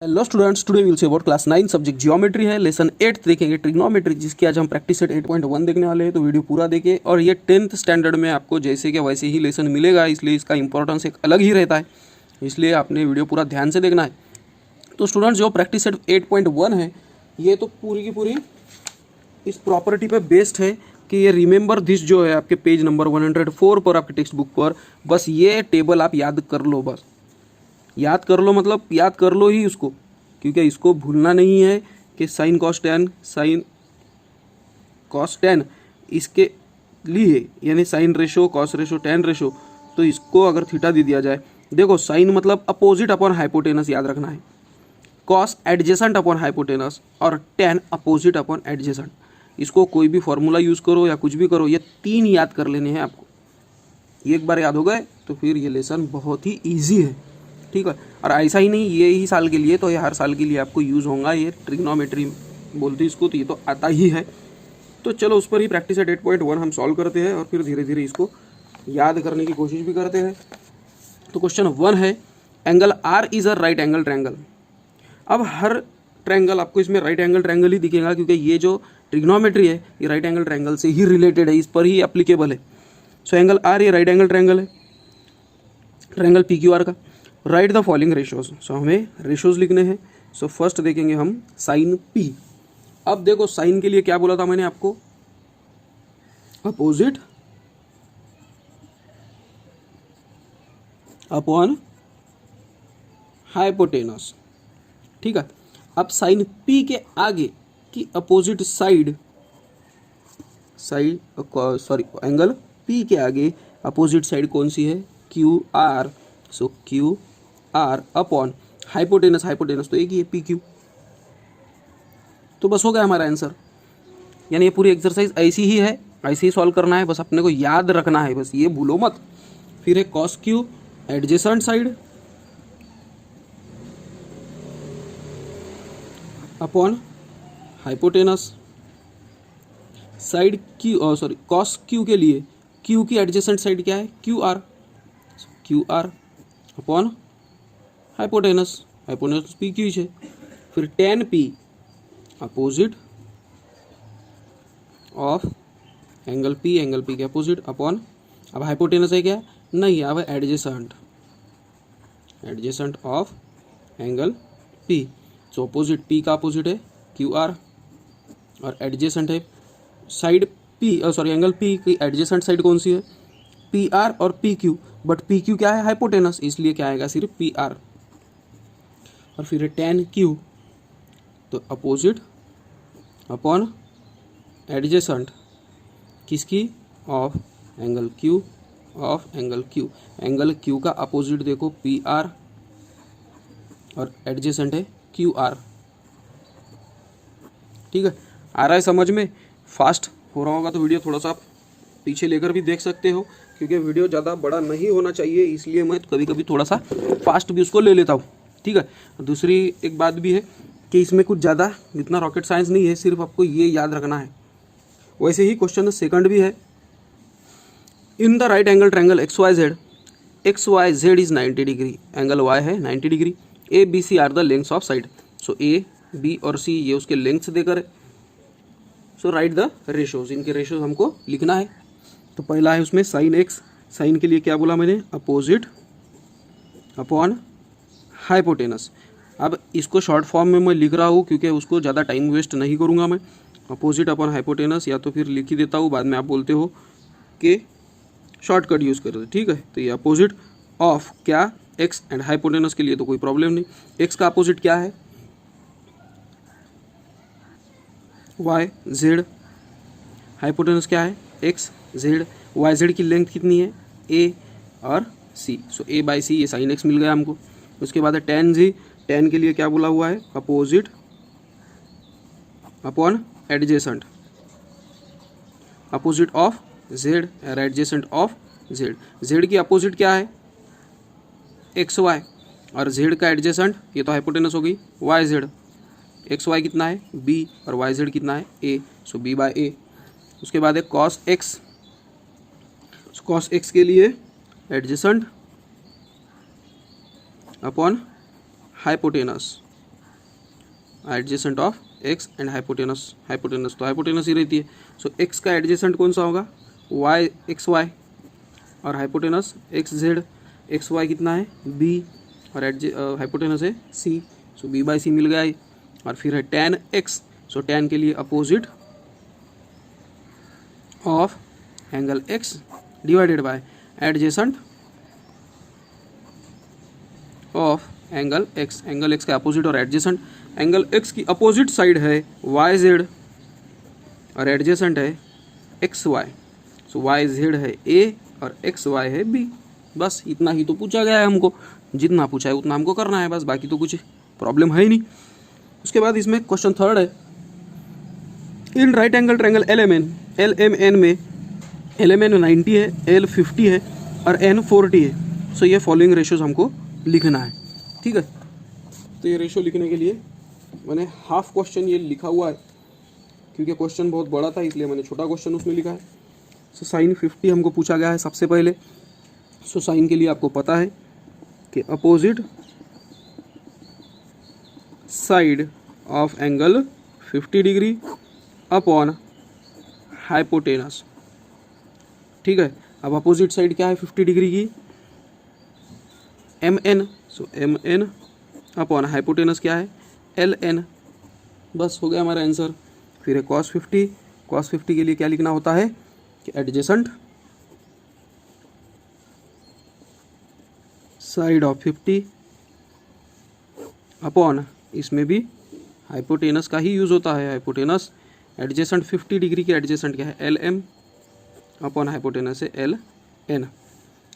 Hello students, today will say about class 9 subject geometry है। Lesson 8 देखेंगे trigonometry, जिसकी आज हम प्रैक्टिस सेट 8.1 देखने वाले हैं। तो वीडियो पूरा देखें। और ये 10th स्टैंडर्ड में आपको जैसे कि वैसे ही लेसन मिलेगा, इसलिए इसका इंपॉर्टेंस एक अलग ही रहता है, इसलिए आपने वीडियो पूरा ध्यान से देखना है। तो स्टूडेंट्स, जो प्रैक्टिस सेट 8.1 है, ये तो पूरी की पूरी इस प्रॉपर्टी पर बेस्ड है कि ये रिमेंबर दिस जो है आपके पेज नंबर 104 पर आपके टेक्स्ट बुक पर, बस ये टेबल आप याद कर लो। बस याद कर लो, मतलब याद कर लो ही उसको, क्योंकि इसको भूलना नहीं है कि साइन कॉस टेन इसके लिए, यानी sine ratio, cos ratio, tan ratio, तो इसको अगर थीटा दे दिया जाए, देखो साइन मतलब अपोजिट अपॉन हाइपोटेनस याद रखना है, कॉस एडजेसेंट अपॉन हाइपोटेनस, और टेन अपोजिट अपॉन एडजेसेंट। इसको कोई भी फॉर्मूला यूज़ करो या कुछ भी करो, ये तीन याद कर लेने हैं आपको। एक बार याद हो गए तो फिर ये लेसन बहुत ही ईजी है, ठीक है। और ऐसा ही नहीं ये ही साल के लिए, तो ये हर साल के लिए आपको यूज़ होगा। ये ट्रिग्नोमेट्री बोलते हैं इसको, तो ये तो आता ही है। तो चलो उस पर ही प्रैक्टिस एट 8.1 हम सॉल्व करते हैं और फिर धीरे धीरे इसको याद करने की कोशिश भी करते हैं। तो क्वेश्चन 1 है, angle R is a right angle triangle. अब हर ट्रैंगल आपको इसमें राइट एंगल ट्रैंगल ही दिखेगा, क्योंकि ये जो ट्रिग्नोमेट्री है ये राइट एंगल ट्रैंगल से ही रिलेटेड है, इस पर ही एप्लीकेबल है। सो एंगल आर ये राइट एंगल ट्रैंगल है, ट्रैंगल पी क्यू आर का। Write the following ratios. So हमें रेशोज लिखने हैं। सो फर्स्ट देखेंगे हम साइन पी। अब देखो साइन के लिए क्या बोला था मैंने आपको, अपोजिट अपॉन हाइपोटेनस, ठीक है। अब साइन पी के आगे की opposite side sorry angle P के आगे अपोजिट साइड कौन सी है, Q R. So Q R upon hypotenuse, hypotenuse तो एक ही है, पी क्यू। तो बस हो गया हमारा आंसर। यानी ये पूरी एक्सरसाइज ऐसी ही है, ऐसे ही सॉल्व करना है, बस अपने को याद रखना है, बस ये भूलो मत। फिर है cos Q adjacent side upon hypotenuse side Q, sorry cos Q के लिए क्यू की एडजेसेंट साइड क्या है, Q are. Q R upon hypotenuse, hypotenuse P Q है। फिर ten P opposite of angle P के अपोजिट अपॉन, अब hypotenuse है क्या, नहीं, अब adjacent of angle P. So opposite P का अपोजिट है क्यू आर, और एडजेसेंट है side P, sorry angle P की एडजेसेंट साइड कौन सी है, पी आर और P Q, but P Q क्या है, हाइपोटेनस, इसलिए क्या आएगा, सिर्फ पी आर। और फिर टेन क्यू, तो अपोजिट अपॉन एडजेसेंट किसकी, of angle Q, of angle Q. Angle Q का अपोजिट देखो पी आर, और एडजेसेंट है क्यू आर, ठीक है। आ रहा है समझ में? फास्ट हो रहा होगा तो वीडियो थोड़ा सा आप पीछे लेकर भी देख सकते हो, क्योंकि वीडियो ज़्यादा बड़ा नहीं होना चाहिए, इसलिए मैं कभी कभी थोड़ा सा फास्ट भी उसको ले लेता हूँ, ठीक है। दूसरी एक बात भी है कि इसमें कुछ ज़्यादा इतना रॉकेट साइंस नहीं है, सिर्फ आपको ये याद रखना है। वैसे ही क्वेश्चन सेकंड भी है, in the right angle triangle X Y Z is 90 degree, angle Y है 90 degree, A B C are the lengths of side. So A B और सी ये उसके लेंथ्स देकर है। सो राइट द रेशोज, इनके ratios हमको लिखना है। तो पहला है उसमें साइन एक्स, साइन के लिए क्या बोला मैंने, अपोजिट अपॉन हाइपोटेनस। अब इसको शॉर्ट फॉर्म में मैं लिख रहा हूँ, क्योंकि उसको ज़्यादा टाइम वेस्ट नहीं करूँगा मैं। अपोजिट अपॉन हाइपोटेनस, या तो फिर लिख ही देता हूँ, बाद में आप बोलते हो कि शॉर्टकट यूज़ करते, ठीक है। तो ये अपोजिट ऑफ क्या, एक्स, एंड हाइपोटेनस के लिए तो कोई प्रॉब्लम नहीं। एक्स का अपोजिट क्या है, वाई जेड, हाइपोटेनस क्या है, एक्स जेड। वाई जेड की लेंथ कितनी है, ए और सी। सो ए बाई सी, ये साइन एक्स मिल गया हमको। उसके बाद है टेन जी, टेन के लिए क्या बोला हुआ है, opposite upon adjacent, opposite of Z और एडजेसेंट ऑफ जेड। जेड की अपोजिट क्या है, एक्स वाई, और जेड का एडजेसेंट ये तो हाइपोटेनस हो गई वाई जेड। एक्स वाई कितना है, बी, और वाई जेड कितना है, ए। सो बी बाय ए। उसके बाद है कॉस एक्स, कॉस एक्स के लिए adjacent upon hypotenuse, adjacent of X and hypotenuse, hypotenuse तो हाइपोटेनस ही रहती है। सो एक्स का एडजेसेंट कौन सा होगा, वाई एक्स वाई, और hypotenuse X Z, X Y कितना है बी, और हाइपोटेनस है सी। सो बी बाई सी मिल गया है। और फिर है tan एक्स, सो tan के लिए opposite of angle x divided by adjacent of angle x, angle x का अपोजिट और एडजेसेंट, एंगल x की अपोजिट साइड है वाई जेड और एडजेसेंट है एक्स वाई। सो वाई जेड है ए और एक्स वाई है बी। बस इतना ही तो पूछा गया है हमको, जितना पूछा है उतना हमको करना है बस, बाकी तो कुछ प्रॉब्लम है ही नहीं। उसके बाद इसमें क्वेश्चन थर्ड है, in right angle triangle LMN में LMN 90 है, L 50 है और N 40 है। सो ये फॉलोइंग रेशियोज हमको लिखना है, ठीक है। तो ये रेशियो लिखने के लिए मैंने हाफ क्वेश्चन ये लिखा हुआ है, क्योंकि क्वेश्चन बहुत बड़ा था इसलिए मैंने छोटा क्वेश्चन उसमें लिखा है। सो साइन 50 हमको पूछा गया है सबसे पहले। सो साइन के लिए आपको पता है कि opposite side of angle 50 degree upon hypotenuse, ठीक है। अब अपोजिट साइड क्या है 50 डिग्री की, MN, सो MN अपॉन हाइपोटेनस क्या है LN। बस हो गया हमारा आंसर। फिर है cos 50, cos 50 के लिए क्या लिखना होता है कि एडजेसेंट साइड ऑफ 50 अपॉन, इसमें भी हाइपोटेनस का ही यूज़ होता है, हाइपोटेनस एडजेसेंट 50 डिग्री के एडजेसेंट क्या है LM अपॉन हाइपोटेनस है LN।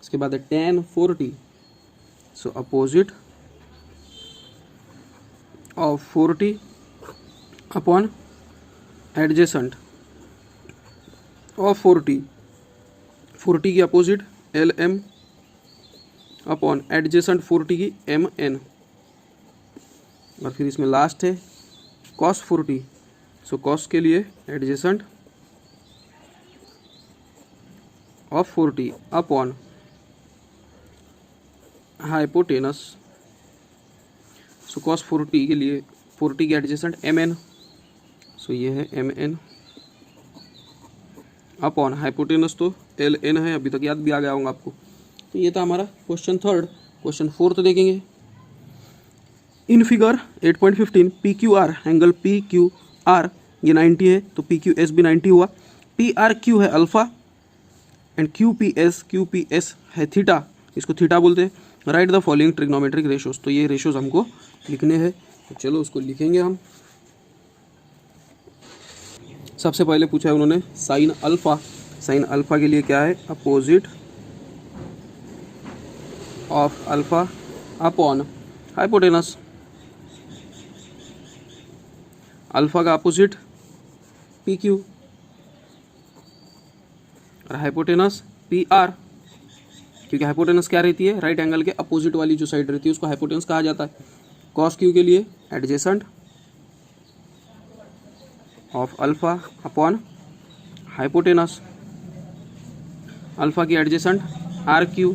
इसके बाद है tan 40, so opposite of 40 upon adjacent of 40 की अपोजिट LM अपॉन एडजेसेंट 40 की MN। और फिर इसमें लास्ट है cos 40, सो cos के लिए adjacent of 40 upon hypotenuse, so cos 40 के लिए 40 के एडजेसेंट MN, सो ये है MN अपॉन हाइपोटेनस तो LN है, अभी तक याद भी आ गया होगा आपको। तो ये था हमारा क्वेश्चन थर्ड। क्वेश्चन फोर्थ देखेंगे, in figure 8.15 PQR angle PQR ये 90 है तो PQS भी 90 हुआ, PRQ है अल्फा एंड QPS है थीटा, इसको थीटा बोलते हैं। Right the following trigonometric ratios, तो ये रेशियोज हमको लिखने हैं, तो चलो उसको लिखेंगे हम। सबसे पहले पूछा है उन्होंने साइन अल्फा, साइन अल्फा के लिए क्या है opposite of alpha upon hypotenuse, alpha का अपोजिट PQ और हाइपोटेनस PR, क्योंकि हाइपोटेनस क्या रहती है राइट एंगल के अपोजिट वाली जो साइड रहती है उसको हाइपोटेनस कहा जाता है। cos Q के लिए adjacent of alpha upon hypotenuse, alpha की एडजेसेंट RQ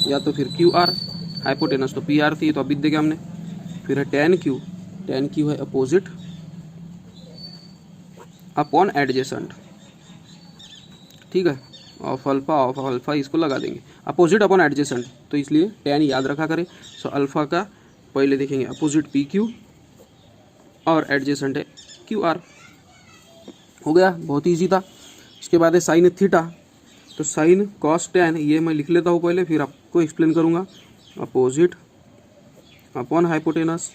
या तो फिर QR, हाइपोटेनस तो PR थी तो अभी देखा हमने। फिर है tan Q है अपोजिट अपॉन एडजेसेंट, ठीक है, ऑफ अल्फा इसको लगा देंगे अपोजिट अपॉन एडजेसेंट, तो इसलिए tan याद रखा करें। सो अल्फा का पहले देखेंगे अपोजिट PQ और एडजेसेंट है QR, हो गया, बहुत ईजी था। इसके बाद है साइन थीटा, तो साइन कॉस tan ये मैं लिख लेता हूँ पहले, फिर आपको एक्सप्लेन करूँगा। Opposite upon hypotenuse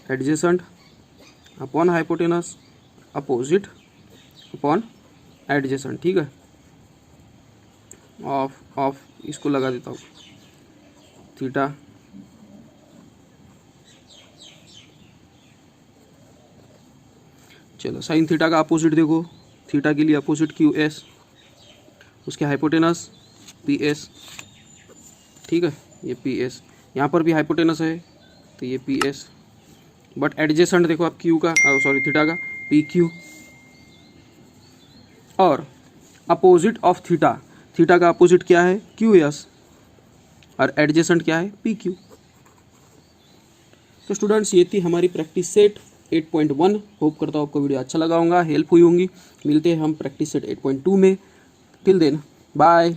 adjacent upon hypotenuse opposite upon adjacent, ठीक है। ऑफ इसको लगा देता हूँ थीटा, चलो साइन थीटा का अपोजिट देखो, थीटा के लिए अपोजिट QS, उसके हाइपोटेनस PS, ठीक है, ये PS, यहाँ पर भी हाइपोटेनस है तो ये PS, बट एडजेसेंट देखो आप Q का थीटा का PQ, और अपोजिट ऑफ थीटा, थीटा का अपोजिट क्या है QS और एडजेसेंट क्या है PQ। तो स्टूडेंट्स ये थी हमारी प्रैक्टिस सेट 8.1। होप करता हूँ आपको वीडियो अच्छा लगा होगा, हेल्प हुई होंगी। मिलते हैं हम प्रैक्टिस सेट 8.2 में। Till then bye.